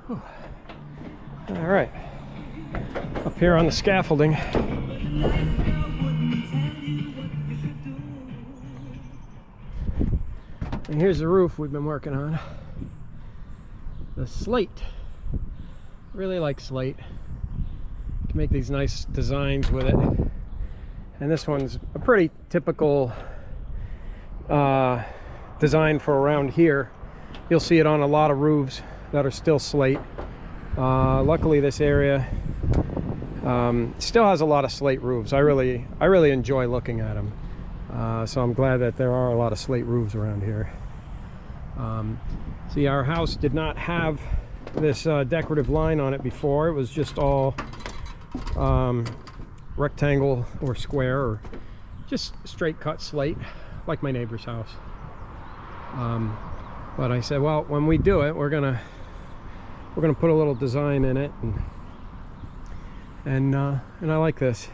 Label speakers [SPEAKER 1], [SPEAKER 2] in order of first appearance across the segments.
[SPEAKER 1] Whew. All right, up here on the scaffolding. And here's the roof we've been working on. The Slate. Really like Slate. You can make these nice designs with it. And this one's a pretty typical design for around here. You'll see it on a lot of roofs that are still Slate. Luckily this area still has a lot of Slate roofs. I really enjoy looking at them. So I'm glad that there are a lot of Slate roofs around here. See, our house did not have this decorative line on it before. It was just all rectangle or square or just straight cut slate, like my neighbor's house. But I said, well, when we do it, we're gonna put a little design in it, and I like this,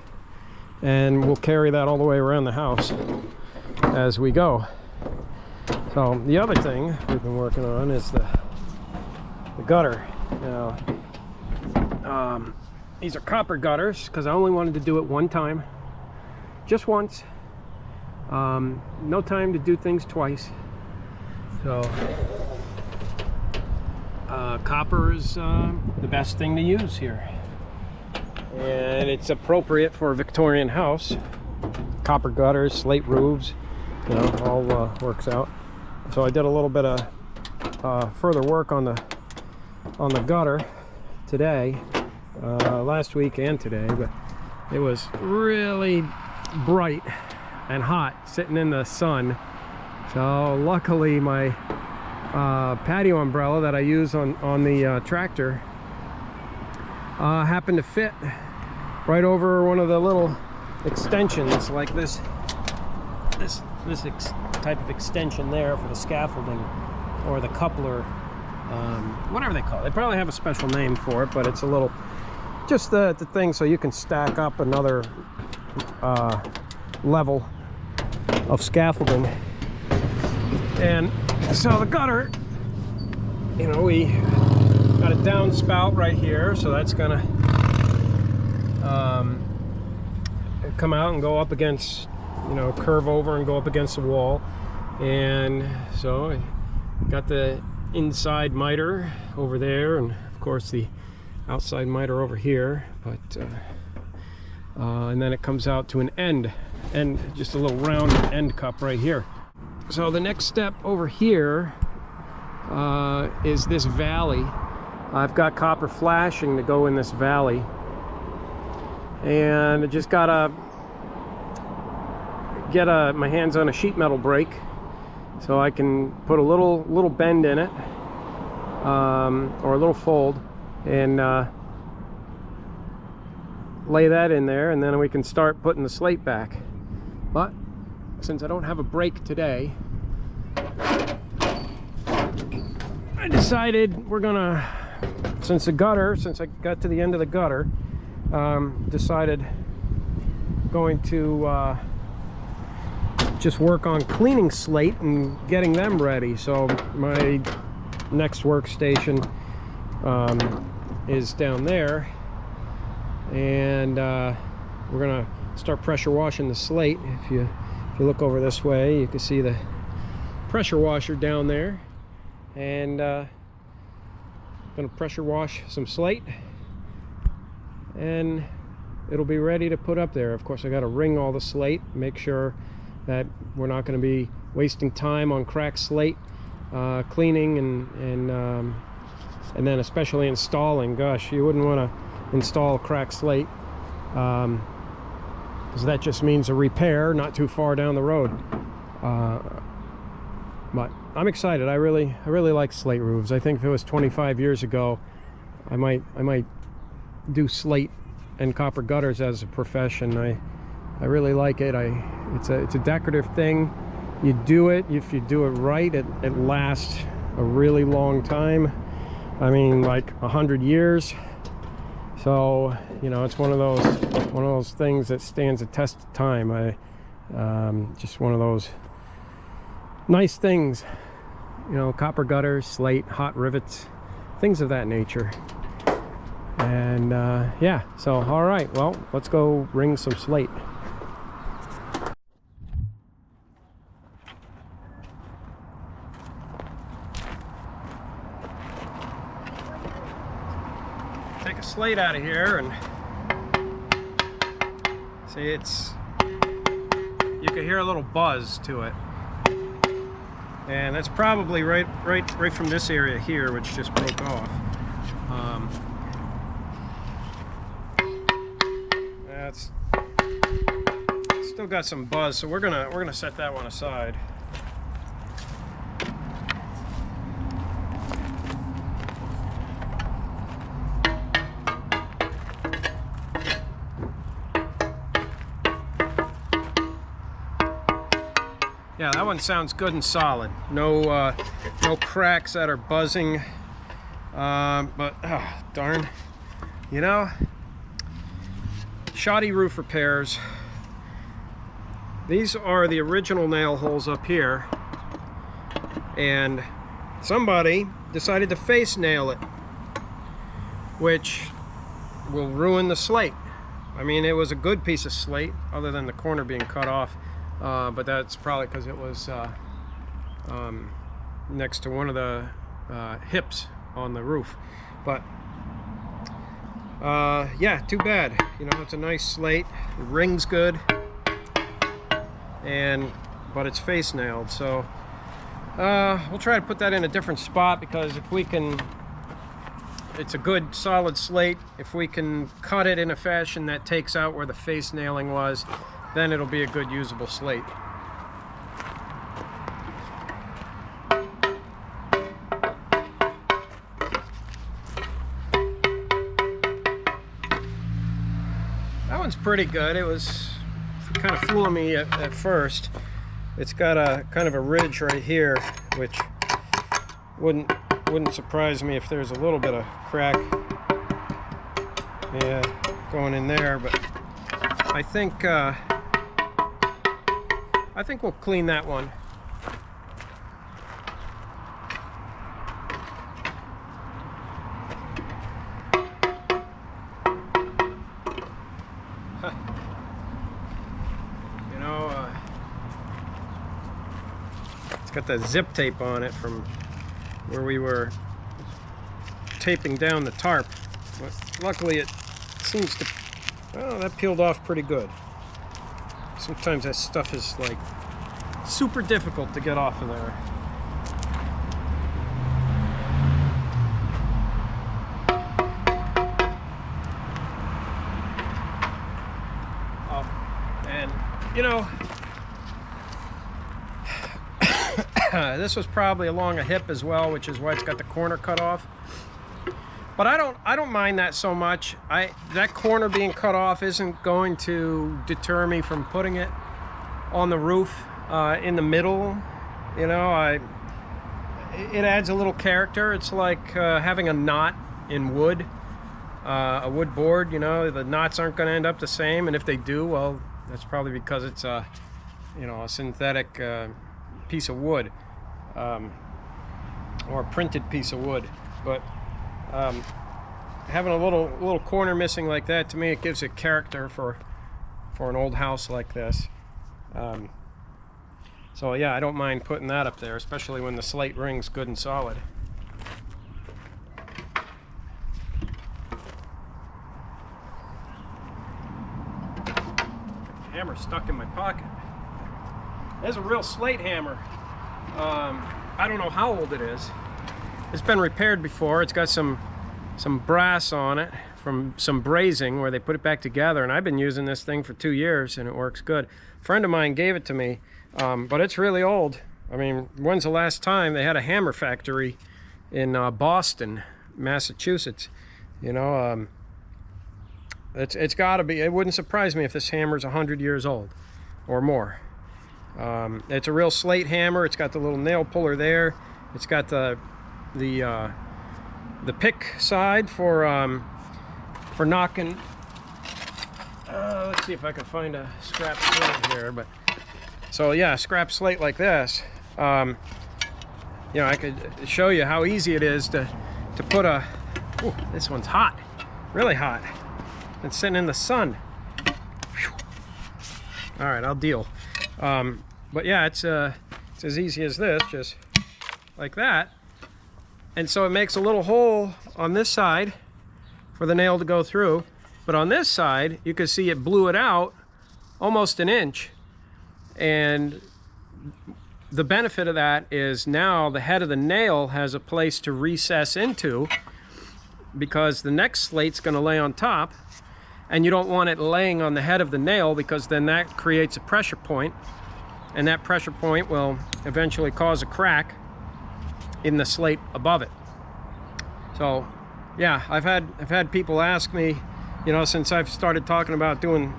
[SPEAKER 1] and we'll carry that all the way around the house as we go. So the other thing we've been working on is the gutter. Now, these are copper gutters because I only wanted to do it one time, just once. No time to do things twice. So copper is the best thing to use here, and it's appropriate for a Victorian house. Copper gutters, slate roofs, you know, all works out. So I did a little bit of further work on the gutter today, last week and today, but it was really bright and hot sitting in the sun. So luckily my patio umbrella that I use on the tractor happened to fit right over one of the little extensions, like this type of extension there for the scaffolding, or the coupler, whatever they call it. They probably have a special name for it, but it's a little, just the thing so you can stack up another level of scaffolding. And so the gutter, you know, we got a downspout right here, so that's gonna come out and go up against, you know, curve over and go up against the wall. And so I got the inside miter over there, and of course the outside miter over here, but and then it comes out to an end, and just a little round end cup right here. So the next step over here is this valley. I've got copper flashing to go in this valley, and I just gotta get my hands on a sheet metal brake so I can put a little bend in it, or a little fold, and lay that in there, and then we can start putting the slate back. But since I don't have a brake today, I decided we're gonna, since I got to the end of the gutter, decided going to just work on cleaning slate and getting them ready. So my next workstation is down there, and we're gonna start pressure washing the slate. If you look over this way, you can see the pressure washer down there, and gonna pressure wash some slate, and it'll be ready to put up there. Of course, I got to ring all the slate, make sure that we're not going to be wasting time on cracked slate cleaning, and then especially installing. Gosh, you wouldn't want to install cracked slate, because that just means a repair not too far down the road. But I'm excited. I really like slate roofs. I think if it was 25 years ago, I might do slate and copper gutters as a profession. I really like it. It's a decorative thing. You do it, if you do it right, it lasts a really long time. I mean, like 100 years. So, you know, it's one of those things that stands the test of time. Just one of those nice things, you know. Copper gutters, slate, hot rivets, things of that nature. And yeah, so all right, well, let's go ring some slate. Take a slate out of here and see, you can hear a little buzz to it, and that's probably right from this area here, which just broke off. That's still got some buzz, so we're gonna set that one aside. Yeah, that one sounds good and solid. No cracks that are buzzing. But darn, you know, shoddy roof repairs. These are the original nail holes up here, and somebody decided to face nail it, which will ruin the slate. I mean, it was a good piece of slate, other than the corner being cut off. But that's probably because it was next to one of the hips on the roof. But yeah, too bad. You know, it's a nice slate. It rings good, but it's face nailed. So we'll try to put that in a different spot, because if we can, it's a good solid slate. If we can cut it in a fashion that takes out where the face nailing was, then it'll be a good usable slate. That one's pretty good. It was kind of fooling me at first. It's got a kind of a ridge right here, which wouldn't surprise me if there's a little bit of crack, yeah, going in there. But I think we'll clean that one. You know, it's got that zip tape on it from where we were taping down the tarp. But luckily it seems to, oh, that peeled off pretty good. Sometimes that stuff is like super difficult to get off of there. Oh, and you know, this was probably along a hip as well, which is why it's got the corner cut off. But I don't mind that so much. That corner being cut off isn't going to deter me from putting it on the roof in the middle. You know, it adds a little character. It's like having a knot in wood, a wood board. You know, the knots aren't going to end up the same, and if they do, well, that's probably because it's a synthetic piece of wood, or a printed piece of wood. But having a little corner missing like that, to me, it gives it character for an old house like this. So yeah, I don't mind putting that up there, especially when the slate rings good and solid. Hammer stuck in my pocket. There's a real slate hammer. I don't know how old it is. It's been repaired before. It's got some brass on it from some brazing where they put it back together, and I've been using this thing for 2 years and it works good. A friend of mine gave it to me, but it's really old. I mean, when's the last time they had a hammer factory in Boston, Massachusetts? You know, it's got to be. It wouldn't surprise me if this hammer's 100 years old or more. It's a real slate hammer. It's got the little nail puller there. It's got the pick side for knocking. Let's see if I can find a scrap slate here. But so yeah, scrap slate like this. You know, I could show you how easy it is to to put a, ooh, this one's hot, really hot. It's sitting in the sun. Whew. All right, I'll deal. But yeah, it's as easy as this, just like that. And so it makes a little hole on this side for the nail to go through. But on this side, you can see it blew it out almost an inch. And the benefit of that is now the head of the nail has a place to recess into, because the next slate's going to lay on top, and you don't want it laying on the head of the nail, because then that creates a pressure point, and that pressure point will eventually cause a crack in the slate above it. So yeah, I've had people ask me, you know, since I've started talking about doing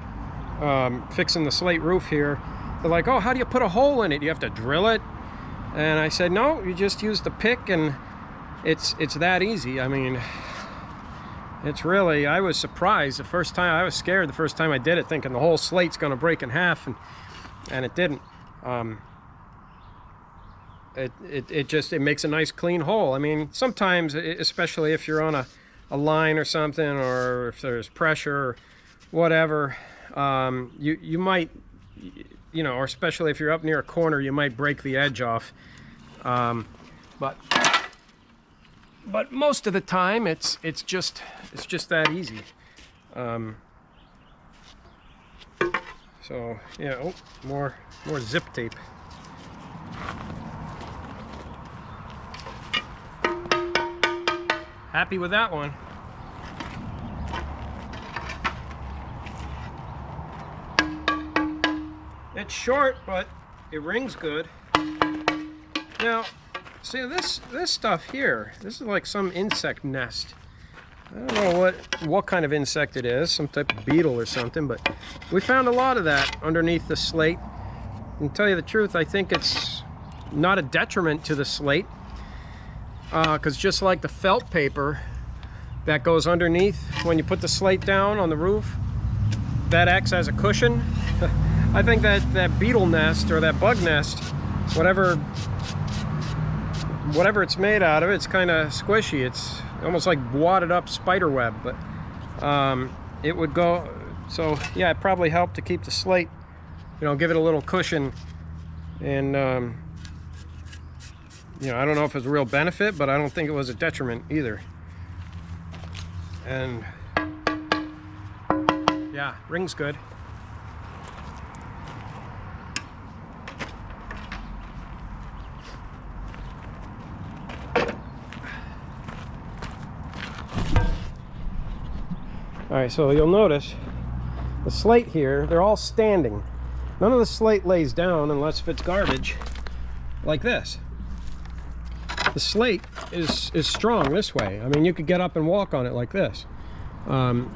[SPEAKER 1] fixing the slate roof here, they're like, oh, how do you put a hole in it? You have to drill it? And I said, no, you just use the pick, and it's that easy. I mean, it's really, I was surprised the first time. I was scared the first time I did it, thinking the whole slate's going to break in half, and it didn't. It makes a nice clean hole. I mean, sometimes, especially if you're on a line or something, or if there's pressure or whatever, you might, you know, or especially if you're up near a corner, you might break the edge off. But most of the time, it's just that easy. So yeah, oh, more zip tape. Happy with that one. It's short, but it rings good. Now, see this stuff here, this is like some insect nest. I don't know what kind of insect it is, some type of beetle or something, but we found a lot of that underneath the slate. And to tell you the truth, I think it's not a detriment to the slate, because just like the felt paper that goes underneath when you put the slate down on the roof, that acts as a cushion. I think that beetle nest or that bug nest, whatever it's made out of, it's kind of squishy. It's almost like wadded up spider web, but it would go. So yeah, it probably helped to keep the slate, you know, give it a little cushion. And you know, I don't know if it's a real benefit, but I don't think it was a detriment either. And yeah, rings good. All right, so you'll notice the slate here, they're all standing. None of the slate lays down unless if it's garbage, like this. The slate is strong this way. I mean, you could get up and walk on it like this. And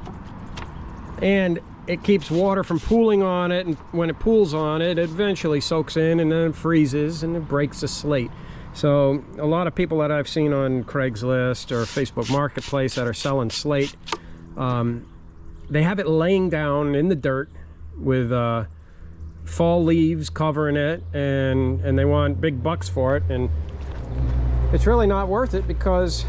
[SPEAKER 1] it keeps water from pooling on it, and when it pools on it, it eventually soaks in and then it freezes and it breaks the slate. So a lot of people that I've seen on Craigslist or Facebook Marketplace that are selling slate, they have it laying down in the dirt with fall leaves covering it, and they want big bucks for it, and it's really not worth it, because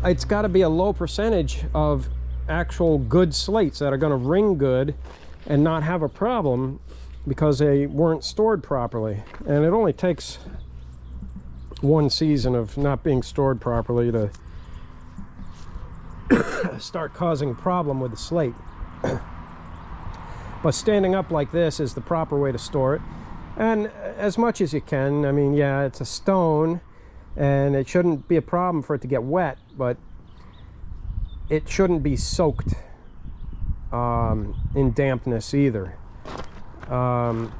[SPEAKER 1] it's got to be a low percentage of actual good slates that are going to ring good and not have a problem because they weren't stored properly. And it only takes one season of not being stored properly to start causing a problem with the slate. But standing up like this is the proper way to store it, and as much as you can. I mean, yeah, it's a stone and it shouldn't be a problem for it to get wet, but it shouldn't be soaked in dampness either. You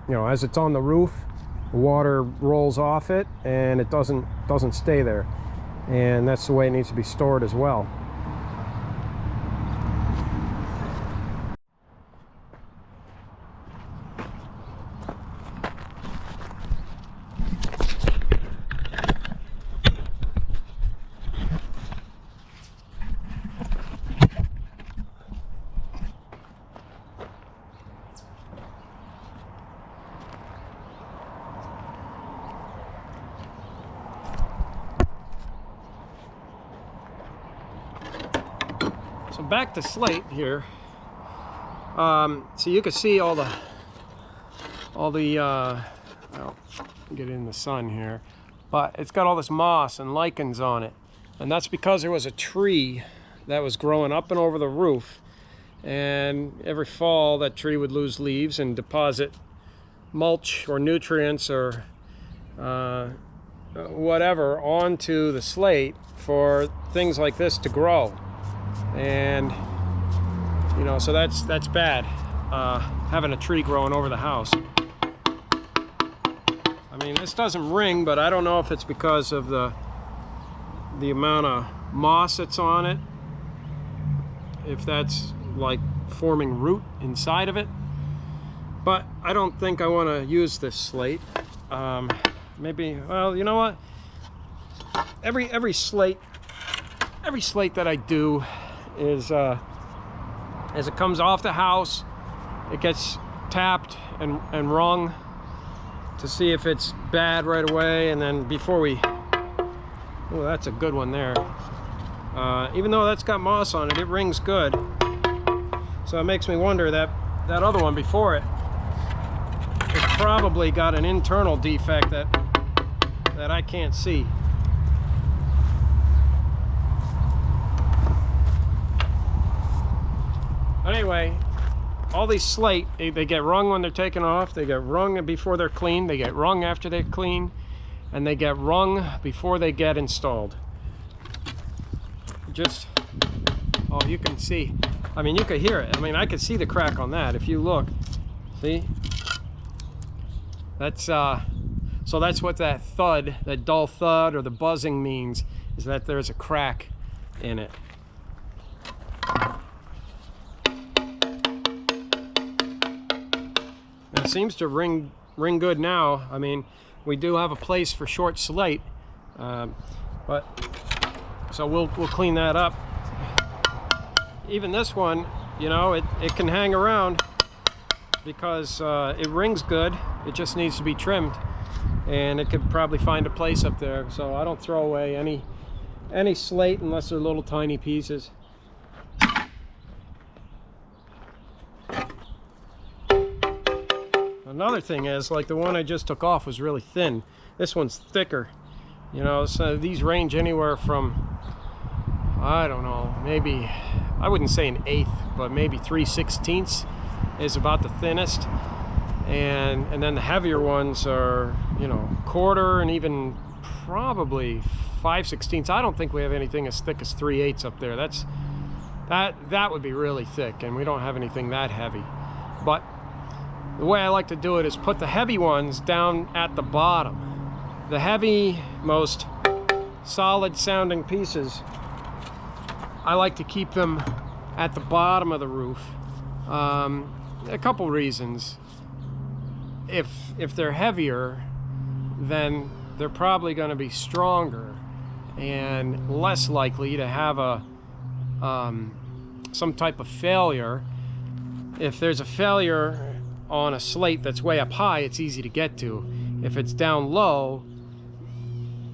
[SPEAKER 1] know, as it's on the roof, water rolls off it and it doesn't stay there, and that's the way it needs to be stored as well. So back to Slate here. So you can see all the well, get in the sun here, but it's got all this moss and lichens on it, and that's because there was a tree that was growing up and over the roof, and every fall that tree would lose leaves and deposit mulch or nutrients or whatever onto the slate for things like this to grow. And you know, so that's bad, having a tree growing over the house. I mean, this doesn't ring, but I don't know if it's because of the amount of moss that's on it, if that's like forming root inside of it. But I don't think I want to use this slate. Maybe, well, you know what? Every slate that I do is as it comes off the house, it gets tapped and rung to see if it's bad right away. And then before we, oh, that's a good one there. Even though that's got moss on it, it rings good. So it makes me wonder that other one before it, it's probably got an internal defect that I can't see. Anyway, all these slate, they get rung when they're taken off, they get rung before they're cleaned, they get rung after they're clean, and they get rung before they get installed. Just, oh, you can see, I mean, you could hear it. I mean, I could see the crack on that if you look. See? That's, so that's what that thud, that dull thud or the buzzing means, is that there's a crack in it. It seems to ring good now. I mean, we do have a place for short slate, but so we'll clean that up. Even this one, you know, it can hang around because it rings good. It just needs to be trimmed, and it could probably find a place up there. So I don't throw away any slate unless they're little tiny pieces. Another thing is, like, the one I just took off was really thin. This one's thicker, you know. So these range anywhere from, I don't know, maybe, I wouldn't say an eighth, but maybe 3/16 is about the thinnest, and then the heavier ones are, you know, quarter and even probably 5/16. I don't think we have anything as thick as 3/8 up there. That would be really thick, and we don't have anything that heavy. But the way I like to do it is put the heavy ones down at the bottom. The heavy, most solid sounding pieces, I like to keep them at the bottom of the roof. A couple reasons. If they're heavier, then they're probably going to be stronger and less likely to have some type of failure. If there's a failure on a slate that's way up high, it's easy to get to. If it's down low,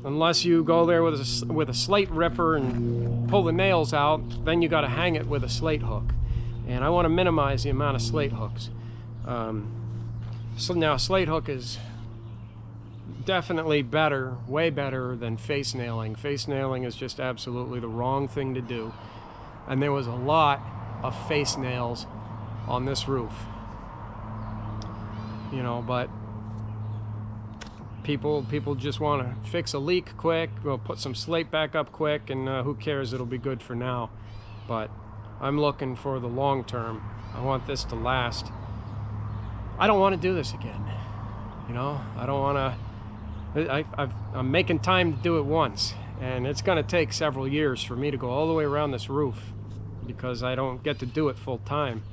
[SPEAKER 1] unless you go there with a slate ripper and pull the nails out, then you got to hang it with a slate hook. And I want to minimize the amount of slate hooks. So now a slate hook is definitely better, way better than face nailing. Face nailing is just absolutely the wrong thing to do. And there was a lot of face nails on this roof. You know, but people just want to fix a leak quick, we'll put some slate back up quick, and who cares, it'll be good for now. But I'm looking for the long term. I want this to last. I don't want to do this again. You know, I don't want to, I'm making time to do it once, and it's going to take several years for me to go all the way around this roof because I don't get to do it full time,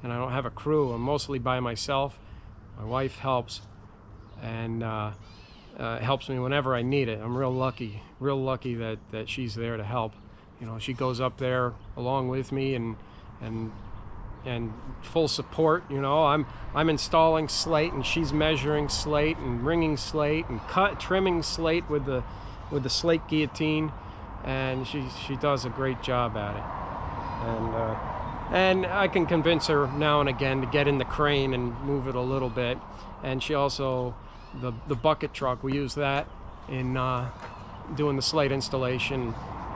[SPEAKER 1] and I don't have a crew. I'm mostly by myself. My wife helps, and helps me whenever I need it. I'm real lucky that she's there to help. You know, she goes up there along with me and full support. You know, I'm installing slate, and she's measuring slate and ringing slate and trimming slate with the slate guillotine, and she does a great job at it. And I can convince her now and again to get in the crane and move it a little bit. And she also, the bucket truck, we use that in doing the slate installation,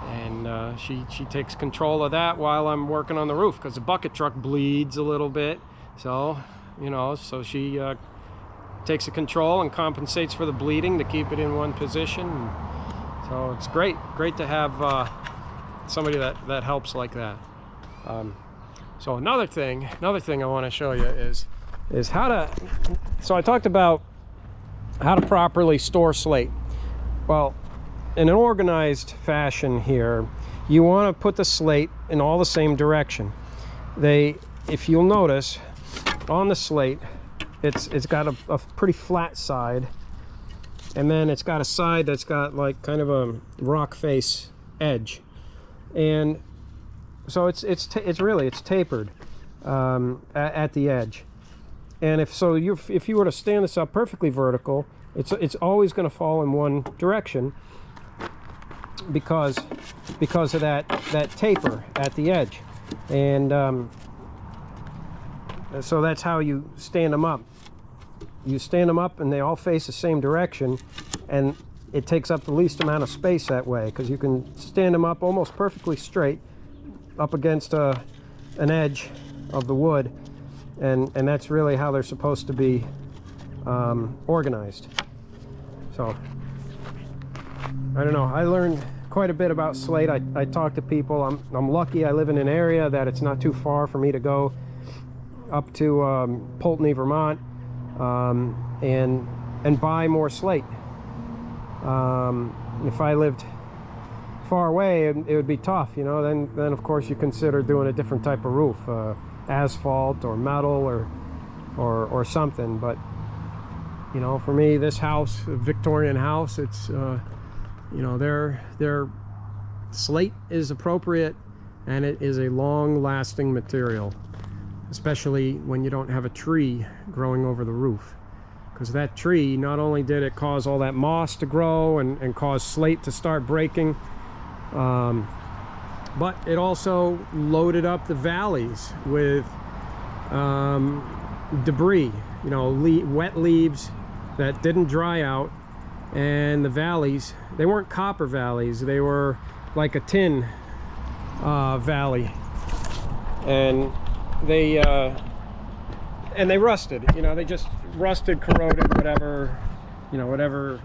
[SPEAKER 1] and she takes control of that while I'm working on the roof, because the bucket truck bleeds a little bit. So, you know, so she takes the control and compensates for the bleeding to keep it in one position. So it's great to have somebody that helps like that. So another thing I want to show you is how to. So I talked about how to properly store slate. Well, in an organized fashion here, you want to put the slate in all the same direction. If you'll notice, on the slate, it's got a pretty flat side, and then it's got a side that's got like kind of a rock face edge, and so it's tapered at the edge. And if you were to stand this up perfectly vertical, it's always going to fall in one direction because of that taper at the edge. And so that's how you stand them up. You stand them up and they all face the same direction, and it takes up the least amount of space that way, because you can stand them up almost perfectly straight up against an edge of the wood, and that's really how they're supposed to be organized. So I don't know, I learned quite a bit about slate. I talk to people. I'm lucky I live in an area that it's not too far for me to go up to Poultney, Vermont, and buy more slate. If I lived far away, it would be tough, you know. Then of course you consider doing a different type of roof, asphalt or metal or something. But you know, for me, this house, a Victorian house, it's you know, their slate is appropriate, and it is a long-lasting material, especially when you don't have a tree growing over the roof. Because that tree, not only did it cause all that moss to grow and cause slate to start breaking, but it also loaded up the valleys with debris, you know, wet leaves that didn't dry out. And the valleys, they weren't copper valleys, they were like a tin valley, and they rusted, you know, they just rusted, corroded, whatever, you know, whatever.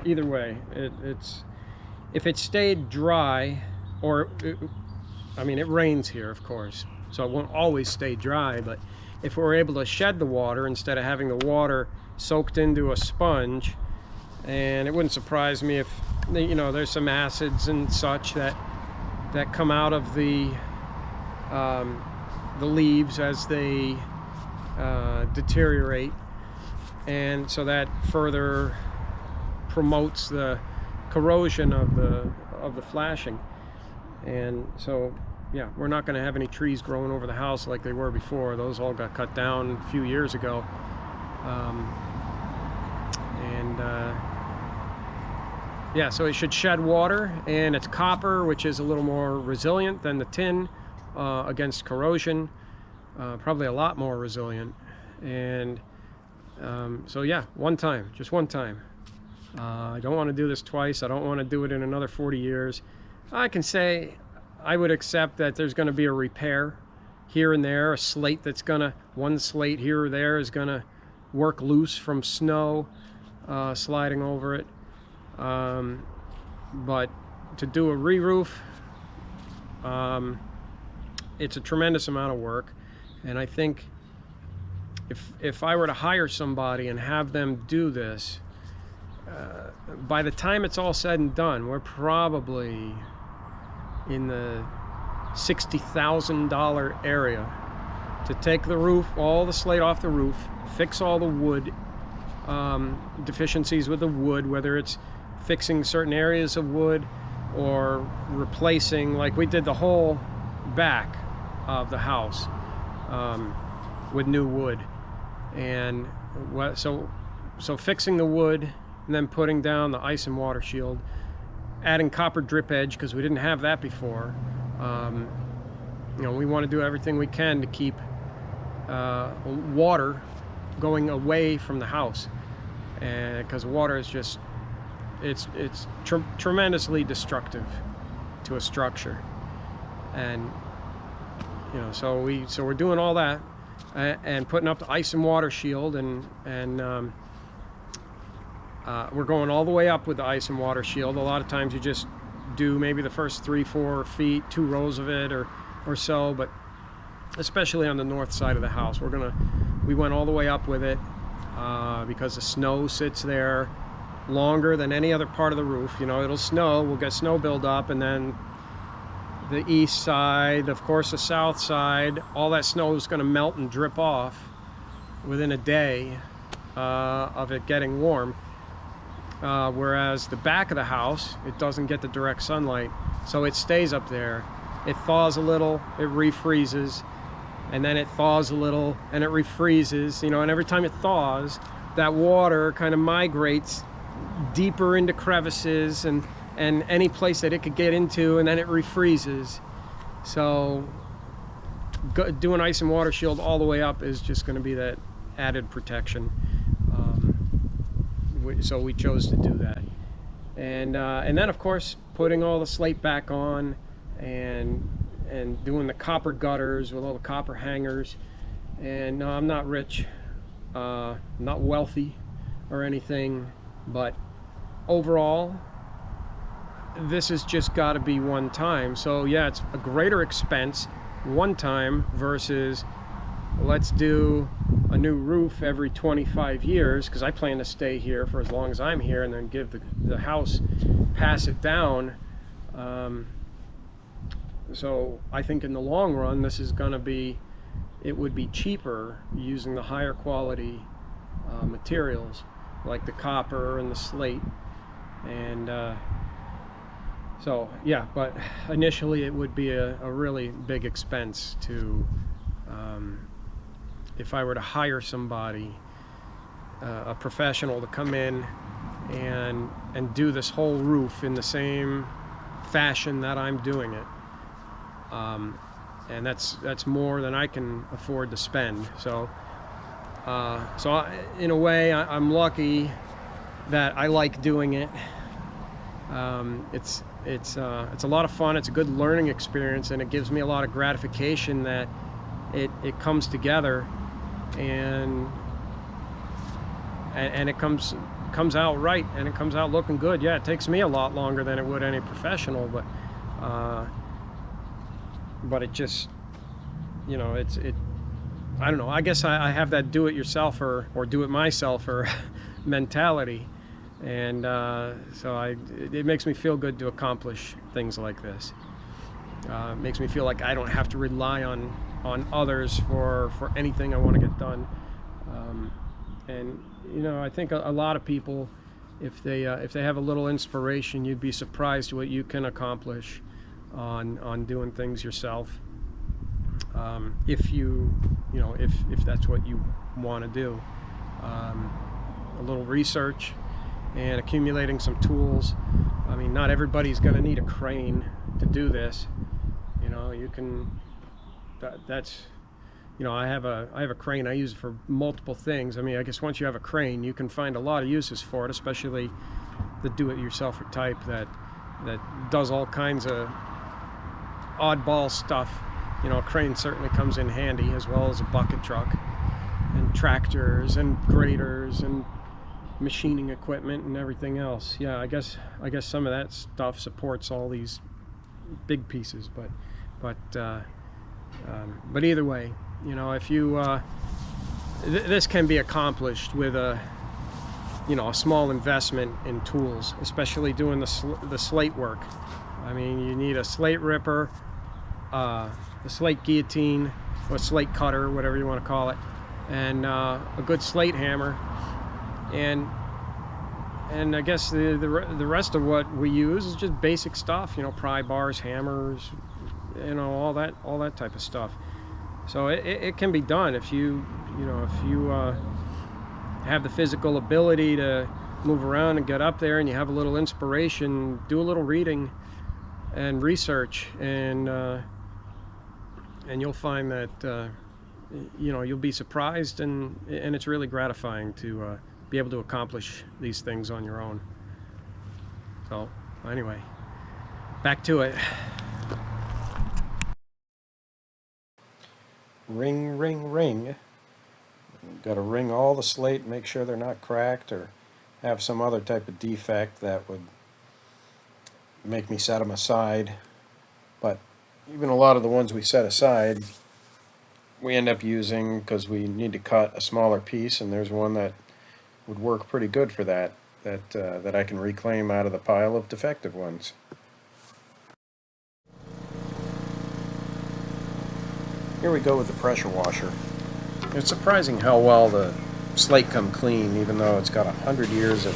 [SPEAKER 1] Either way, it's if it stayed dry, I mean, it rains here, of course, so it won't always stay dry, but if we're able to shed the water instead of having the water soaked into a sponge, and it wouldn't surprise me if, you know, there's some acids and such that come out of the leaves as they deteriorate, and so that further promotes the corrosion of the flashing. And so, yeah, we're not going to have any trees growing over the house like they were before. Those all got cut down a few years ago. Yeah, so it should shed water, and it's copper, which is a little more resilient than the tin against corrosion, probably a lot more resilient. And so yeah, just one time. I don't want to do this twice. I don't want to do it in another 40 years. I can say I would accept that there's going to be a repair here and there, a slate one slate here or there is going to work loose from snow sliding over it. But to do a re-roof, it's a tremendous amount of work, and I think if I were to hire somebody and have them do this, by the time it's all said and done, we're probably in the $60,000 area to take the roof, all the slate off the roof, fix all the wood deficiencies with the wood, whether it's fixing certain areas of wood or replacing, like we did the whole back of the house with new wood. And so fixing the wood, and then putting down the ice and water shield, adding copper drip edge because we didn't have that before, you know, we want to do everything we can to keep water going away from the house, and because water is just it's tremendously destructive to a structure. And you know, so we're doing all that and putting up the ice and water shield, and we're going all the way up with the ice and water shield. A lot of times you just do maybe the first 3-4 feet, 2 rows of it or so, but especially on the north side of the house, we went all the way up with it because the snow sits there longer than any other part of the roof. You know, it'll snow, we'll get snow build up, and then the east side, of course the south side, all that snow is going to melt and drip off within a day of it getting warm. Whereas the back of the house, it doesn't get the direct sunlight, so it stays up there. It thaws a little, it refreezes, and then it thaws a little and it refreezes, you know, and every time it thaws, that water kind of migrates deeper into crevices and any place that it could get into, and then it refreezes. So doing ice and water shield all the way up is just going to be that added protection. So we chose to do that, and then of course putting all the slate back on, and doing the copper gutters with all the copper hangers. And no, I'm not rich, not wealthy or anything, but overall this has just got to be one time. So yeah, it's a greater expense one time versus let's do a new roof every 25 years, because I plan to stay here for as long as I'm here and then give the house, pass it down. So I think in the long run this is going to be, it would be cheaper using the higher quality materials like the copper and the slate. And so yeah, but initially it would be a really big expense to if I were to hire somebody, a professional, to come in and do this whole roof in the same fashion that I'm doing it. And that's more than I can afford to spend. So in a way, I'm lucky that I like doing it. It's a lot of fun. It's a good learning experience, and it gives me a lot of gratification that it comes together, and it comes out right, and it comes out looking good. Yeah, it takes me a lot longer than it would any professional, but it just, you know, I don't know, I guess I have that do-it-yourself or do-it-myselfer mentality, and so it makes me feel good to accomplish things like this. It makes me feel like I don't have to rely on others for anything I want to get done. And you know, I think a lot of people, if they have a little inspiration, you'd be surprised what you can accomplish on doing things yourself, if if that's what you want to do. A little research and accumulating some tools. I mean, not everybody's going to need a crane to do this. You know, you can. That's, you know, I have a crane. I use it for multiple things. I mean, I guess once you have a crane, you can find a lot of uses for it, especially the do-it-yourselfer type that does all kinds of oddball stuff. You know, a crane certainly comes in handy, as well as a bucket truck and tractors and graders and machining equipment and everything else. Yeah, I guess some of that stuff supports all these big pieces, but either way, you know, if you this can be accomplished with a small investment in tools, especially doing the slate work. I mean, you need a slate ripper, a slate guillotine, or slate cutter, whatever you want to call it, and a good slate hammer, and I guess the rest of what we use is just basic stuff, you know, pry bars, hammers, you know, all that type of stuff. So it can be done if you have the physical ability to move around and get up there, and you have a little inspiration, do a little reading and research, and and you'll find that you'll be surprised, and it's really gratifying to be able to accomplish these things on your own. So anyway, back to it. Ring, ring, ring. Got to ring all the slate, make sure they're not cracked or have some other type of defect that would make me set them aside. But even a lot of the ones we set aside, we end up using because we need to cut a smaller piece, and there's one that would work pretty good for that I can reclaim out of the pile of defective ones. Here we go with the pressure washer. It's surprising how well the slate come clean, even though it's got 100 years of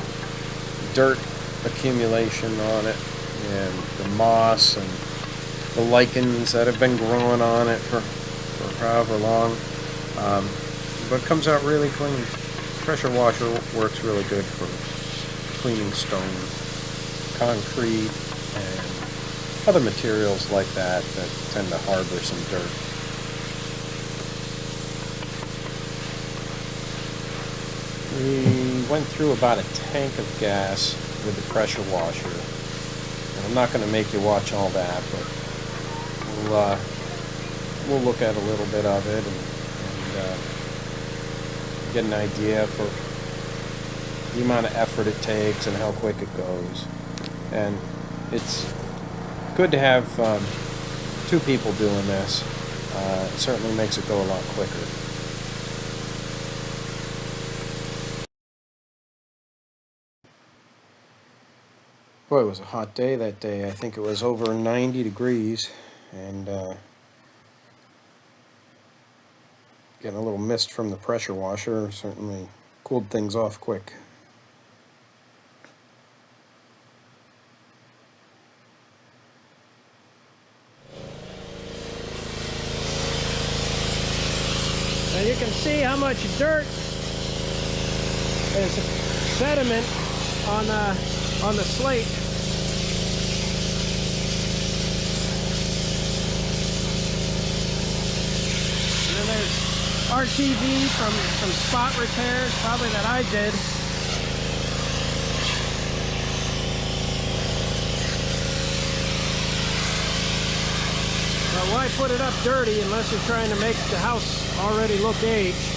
[SPEAKER 1] dirt accumulation on it, and the moss and the lichens that have been growing on it for however long. But it comes out really clean. Pressure washer works really good for cleaning stone, concrete, and other materials like that tend to harbor some dirt. We went through about a tank of gas with the pressure washer. And I'm not going to make you watch all that, but we'll look at a little bit of it and get an idea for the amount of effort it takes and how quick it goes. And it's good to have two people doing this. It certainly makes it go a lot quicker. Boy, it was a hot day that day. I think it was over 90 degrees, and getting a little mist from the pressure washer certainly cooled things off quick. Now you can see how much dirt is sediment on the slate. And then there's RTV from some spot repairs, probably that I did. But why put it up dirty unless you're trying to make the house already look aged?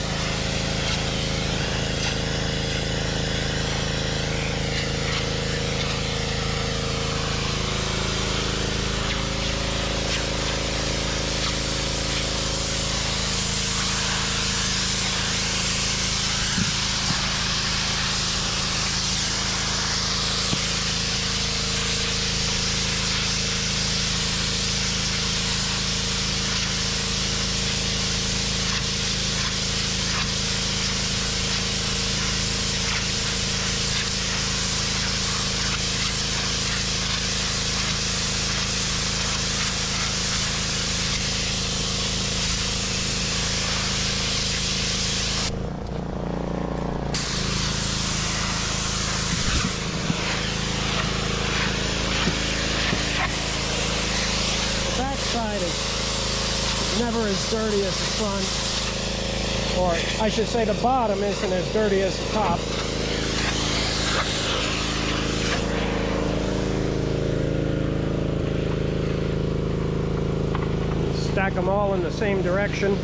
[SPEAKER 1] Side is never as dirty as the front, or I should say the bottom isn't as dirty as the top. Stack them all in the same direction.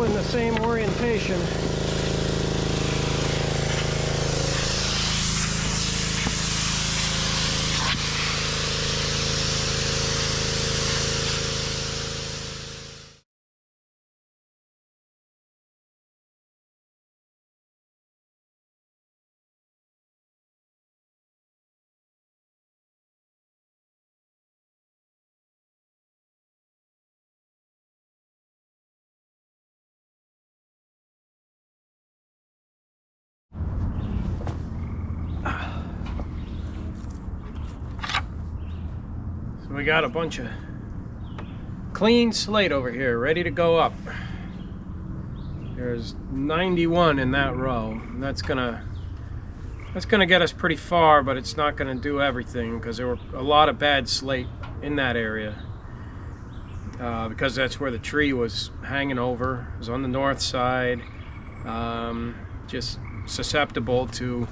[SPEAKER 1] In the same orientation. we got a bunch of clean slate over here, ready to go up. There's 91 in that row. And that's gonna get us pretty far, but it's not gonna do everything because there were a lot of bad slate in that area. Because that's where the tree was hanging over. It was on the north side. Just susceptible to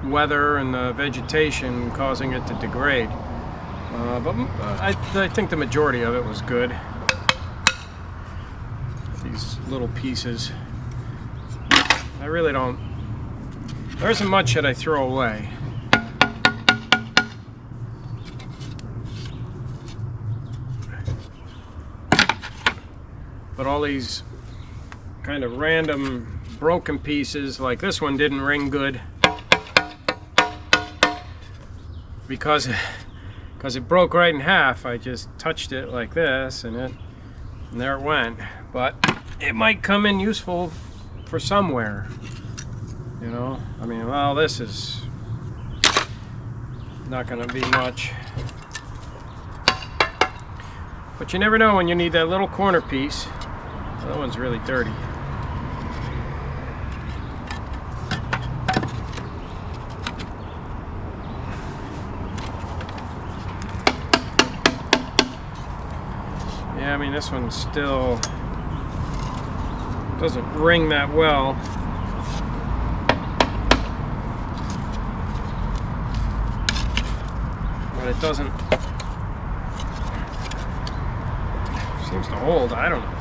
[SPEAKER 1] weather and the vegetation causing it to degrade. But I think the majority of it was good. These little pieces. I really don't. There isn't much that I throw away. But all these kind of random broken pieces, like this one didn't ring good because it broke right in half. I just touched it like this and there it went. But it might come in useful for somewhere, you know. I mean, well, this is not gonna be much, but you never know when you need that little corner piece. That one's really dirty. Yeah, I mean, this one still doesn't ring that well. But it doesn't. Seems to hold, I don't know.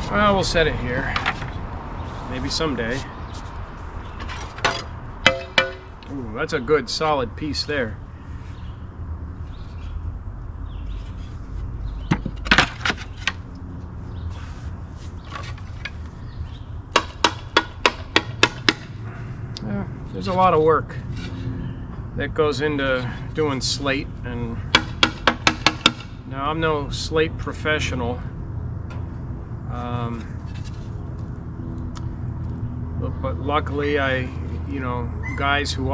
[SPEAKER 1] Well, we'll set it here. Maybe someday. Ooh, that's a good solid piece there. Yeah, there's a lot of work that goes into doing slate, and now I'm no slate professional. But luckily, you know, guys who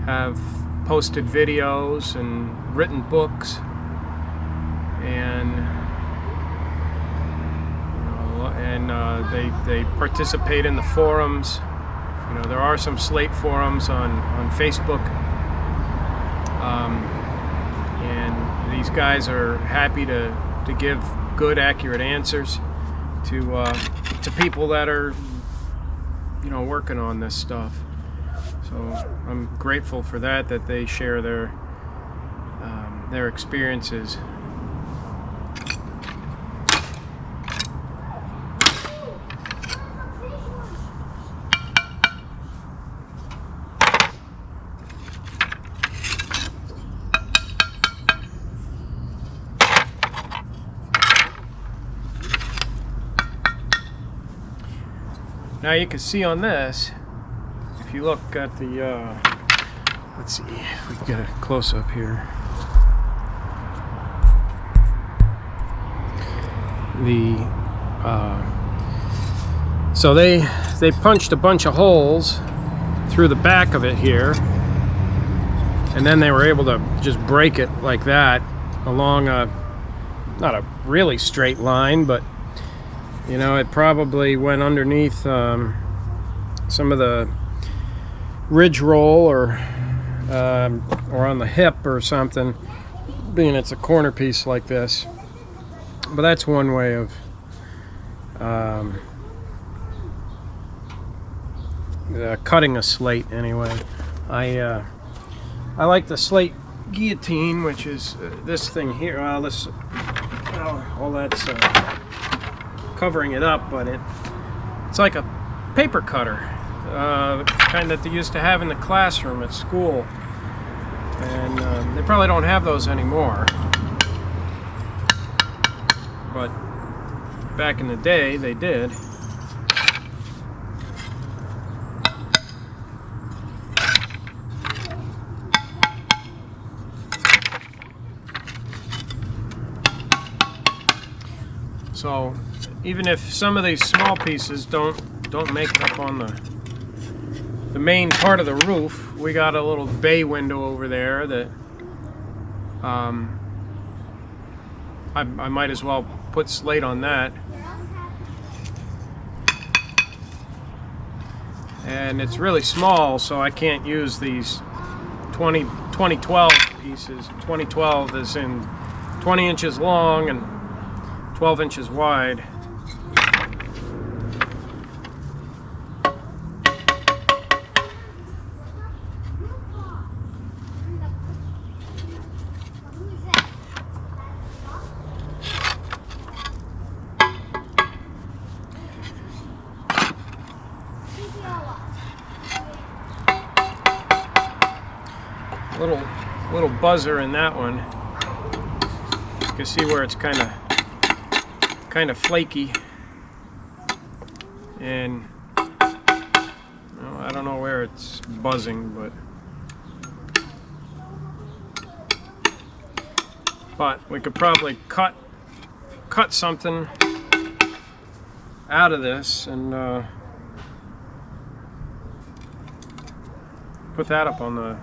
[SPEAKER 1] have posted videos and written books, and you know, they participate in the forums. You know, there are some slate forums on Facebook, and these guys are happy to give good, accurate answers to people that are, you know, working on this stuff. So I'm grateful for that they share their experiences. Now you can see on this, if you look at the, let's see if we can get a close-up here. So they punched a bunch of holes through the back of it here, and then they were able to just break it like that along not a really straight line, but you know, it probably went underneath some of the ridge roll or on the hip or something, being it's a corner piece like this. But that's one way of cutting a slate anyway. I like the slate guillotine, which is this thing here. Well, all that's covering it up, but it's like a paper cutter, kind that they used to have in the classroom at school, and they probably don't have those anymore, but back in the day they did. So even if some of these small pieces don't make it up on the main part of the roof, we got a little bay window over there that I might as well put slate on that. And it's really small, so I can't use these 2012 pieces. 2012 is in 20 inches long and 12 inches wide. Little buzzer in that one. You can see where it's kind of flaky, and well, I don't know where it's buzzing, but we could probably cut something out of this and put that up on the,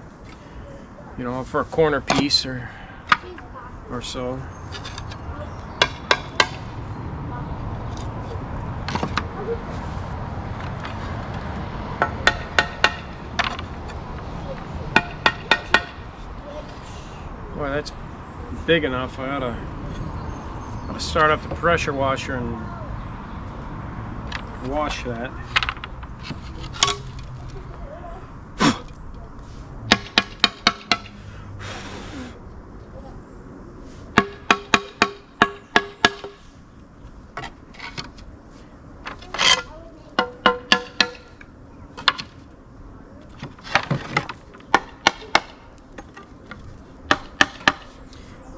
[SPEAKER 1] you know, for a corner piece or so. Boy, that's big enough. I ought to start up the pressure washer and wash that.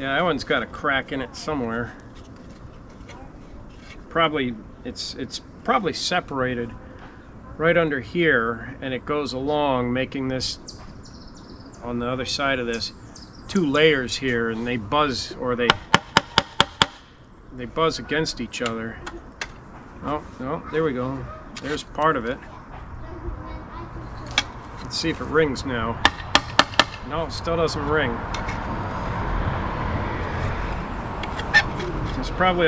[SPEAKER 1] Yeah, that one's got a crack in it somewhere. Probably it's probably separated right under here, and it goes along, making this, on the other side of this, 2 layers here, and they buzz, or they buzz against each other. Oh, no, there we go. There's part of it. Let's see if it rings now. No, it still doesn't ring. It's probably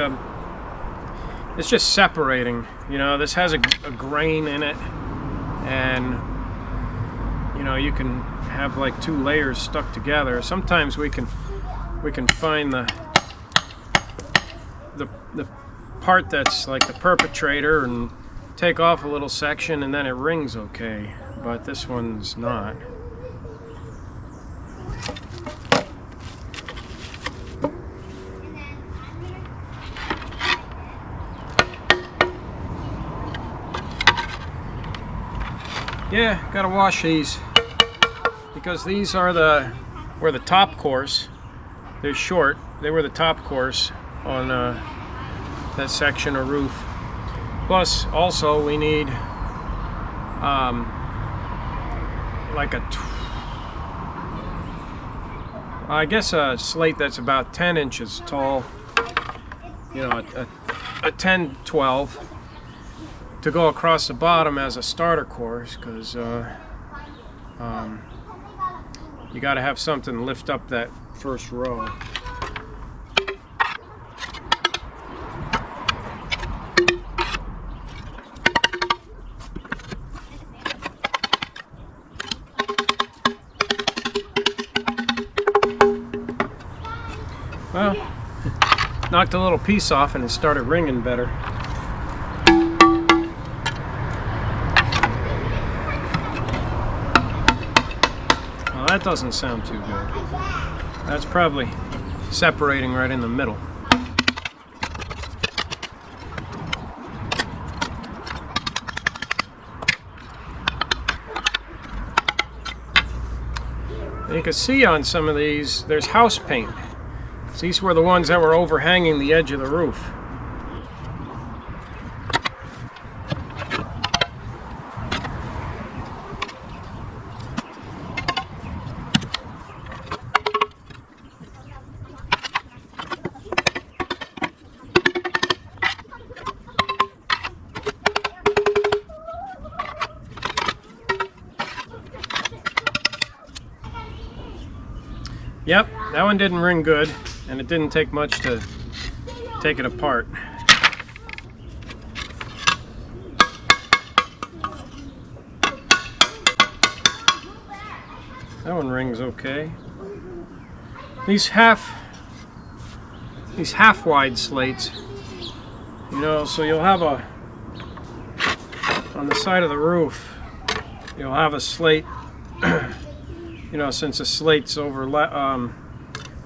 [SPEAKER 1] it's just separating. You know, this has a grain in it, and you know, you can have like 2 layers stuck together. Sometimes we can find the part that's like the perpetrator and take off a little section, and then it rings okay, but this one's not. Yeah, gotta wash these, because these are were the top course. They're short. They were the top course on that section of roof. Plus, also we need like I guess a slate that's about 10 inches tall. You know, a 10-12. To go across the bottom as a starter course, because you got to have something to lift up that first row. Well, knocked a little piece off and it started ringing better. That doesn't sound too good. That's probably separating right in the middle. And you can see on some of these, there's house paint. So these were the ones that were overhanging the edge of the roof. Yep, that one didn't ring good, and it didn't take much to take it apart. That one rings okay. These half wide slates, you know, so you'll have a, on the side of the roof, you'll have a slate, you know, since the slates overlap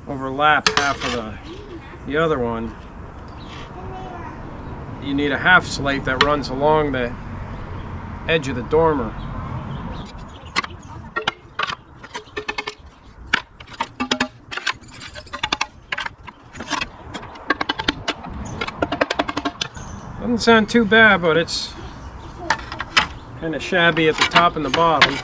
[SPEAKER 1] half of the other one, you need a half slate that runs along the edge of the dormer. Doesn't sound too bad, but it's kind of shabby at the top and the bottom.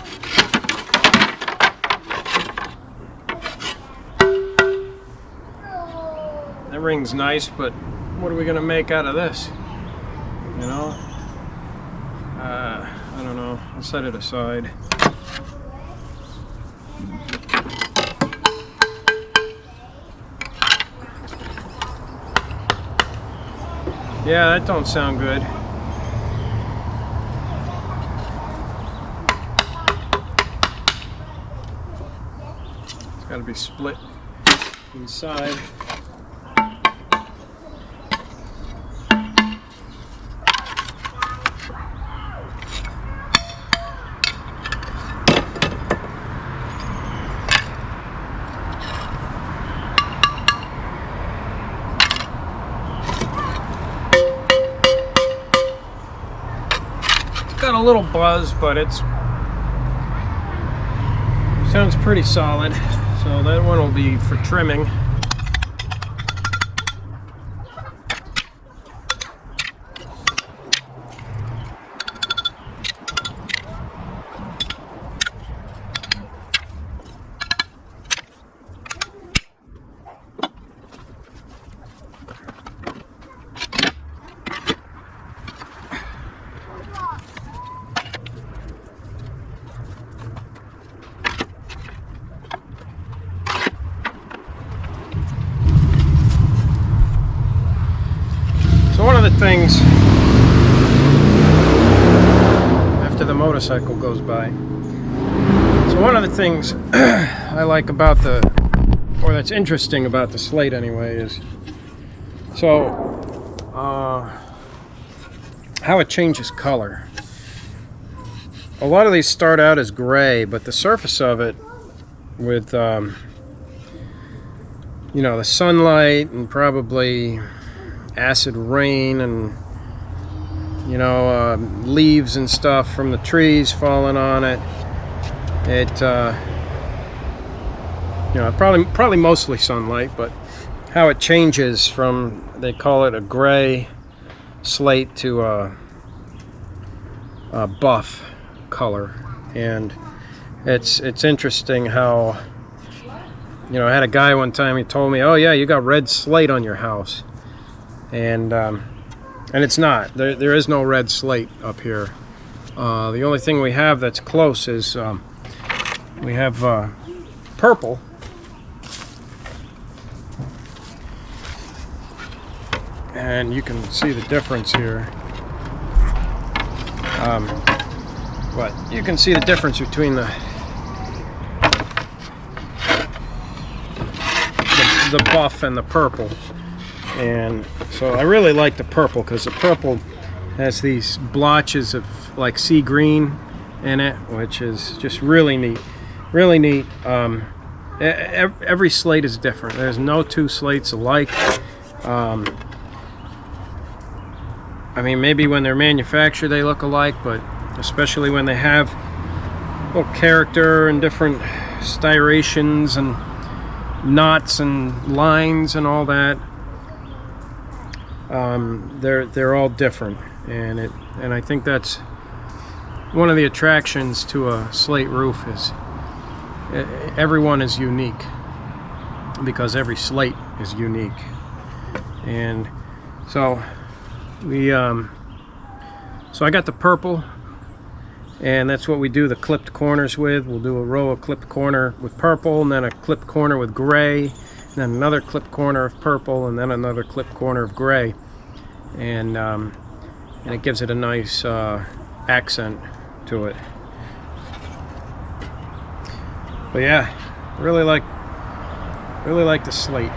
[SPEAKER 1] That ring's nice, but what are we gonna make out of this? You know? I don't know. I'll set it aside. Yeah, that don't sound good. It's got to be split inside. Got a little buzz, but it sounds pretty solid. So that one will be for trimming. So one of the things, after the motorcycle goes by, so one of the things I like about or that's interesting about the Slate anyway, is how it changes color. A lot of these start out as gray, but the surface of it, with you know, the sunlight and probably acid rain and, you know, leaves and stuff from the trees falling on it, you know, probably mostly sunlight, but how it changes from, they call it a gray slate to a buff color. And it's interesting how, you know, I had a guy one time, he told me, oh yeah, you got red slate on your house. And it's not. There is no red slate up here. The only thing we have that's close is we have purple. And you can see the difference here. But you can see the difference between the buff and the purple. And so I really like the purple, because the purple has these blotches of like sea green in it, which is just really neat. Really neat. Every slate is different. There's no two slates alike. I mean, maybe when they're manufactured they look alike, but especially when they have little character and different striations and knots and lines and all that, they're all different, and I think that's one of the attractions to a slate roof, is everyone is unique, because every slate is unique. And so so I got the purple, And that's what we do the clipped corners with. We'll do a row of clipped corner with purple, and then a clipped corner with gray, and then another clipped corner of purple, and then another clipped corner of gray. And it gives it a nice accent to it. But yeah, really like the Slate.